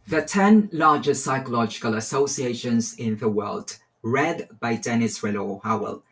The 10 largest psychological associations in the world, read by Dennis Relojo-Howell.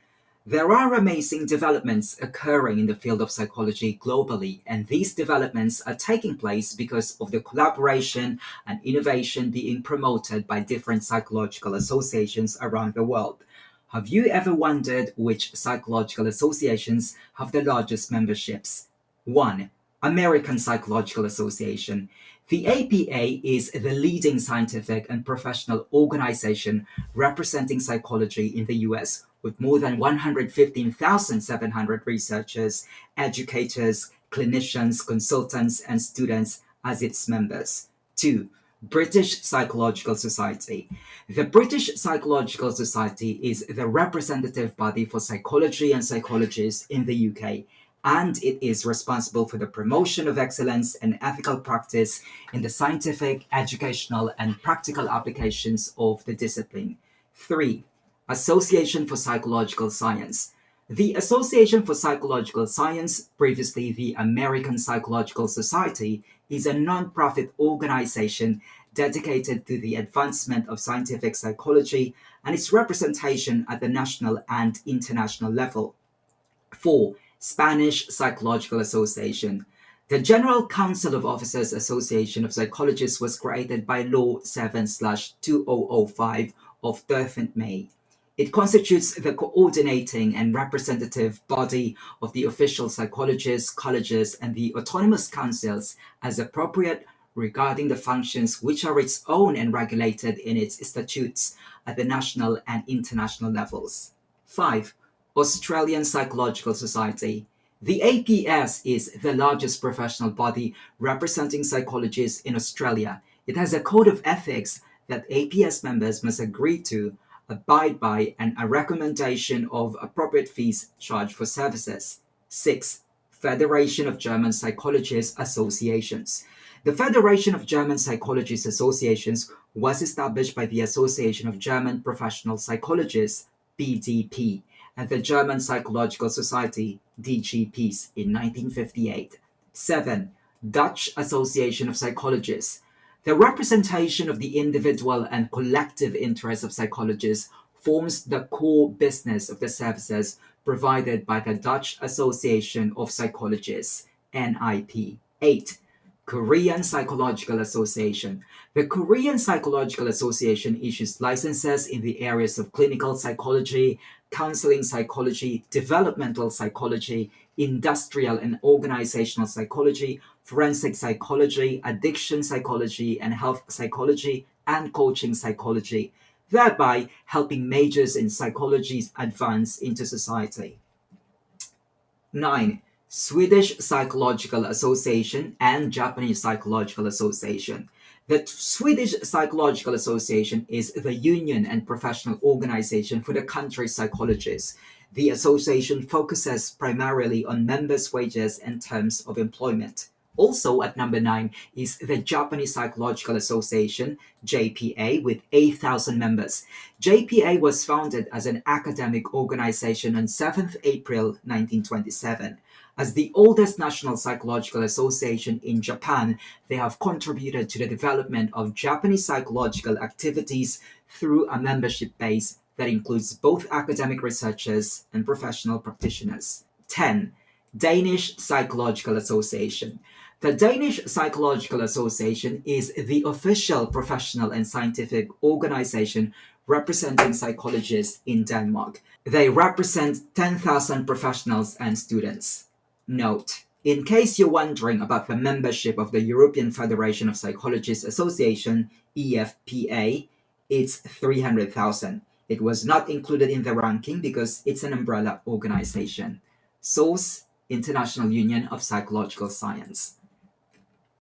There are amazing developments occurring in the field of psychology globally, and these developments are taking place because of the collaboration and innovation being promoted by different psychological associations around the world. Have you ever wondered which psychological associations have the largest memberships? 1. American Psychological Association. The APA is the leading scientific and professional organization representing psychology in the US, with more than 115,700 researchers, educators, clinicians, consultants, and students as its members. 2. British Psychological Society. The British Psychological Society is the representative body for psychology and psychologists in the UK, and it is responsible for the promotion of excellence and ethical practice in the scientific, educational, and practical applications of the discipline. 3. Association for Psychological Science. The Association for Psychological Science, previously the American Psychological Society, is a non-profit organization dedicated to the advancement of scientific psychology and its representation at the national and international level. 4. Spanish Psychological Association. The General Council of Officers Association of Psychologists was created by Law 7/2005 of 13th May. It constitutes the coordinating and representative body of the official psychologists, colleges, and the autonomous councils as appropriate regarding the functions which are its own and regulated in its statutes at the national and international levels. 5. Australian Psychological Society. The APS is the largest professional body representing psychologists in Australia. It has a code of ethics that APS members must agree to, abide by, and a recommendation of appropriate fees charged for services. 6. Federation of German Psychologists Associations. The Federation of German Psychologists Associations was established by the Association of German Professional Psychologists, BDP, and the German Psychological Society, DGPs, in 1958. 7. Dutch Association of Psychologists. The representation of the individual and collective interests of psychologists forms the core business of the services provided by the Dutch Association of Psychologists, NIP. 8. Korean Psychological Association. The Korean Psychological Association issues licenses in the areas of clinical psychology, counseling psychology, developmental psychology, industrial and organizational psychology, forensic psychology, addiction psychology, and health psychology, and coaching psychology, thereby helping majors in psychology advance into society. 9. Swedish Psychological Association and Japanese Psychological Association. The Swedish Psychological Association is the union and professional organization for the country's psychologists. The association focuses primarily on members' wages and terms of employment. Also at number 9 is the Japanese Psychological Association, JPA, with 8,000 members. JPA was founded as an academic organization on 7th April 1927. As the oldest national psychological association in Japan, they have contributed to the development of Japanese psychological activities through a membership base that includes both academic researchers and professional practitioners. 10. Danish Psychological Association. The Danish Psychological Association is the official professional and scientific organization representing psychologists in Denmark. They represent 10,000 professionals and students. Note: in case you're wondering about the membership of the European Federation of Psychologists Association, EFPA, it's 300,000. It was not included in the ranking because it's an umbrella organization. Source: International Union of Psychological Science.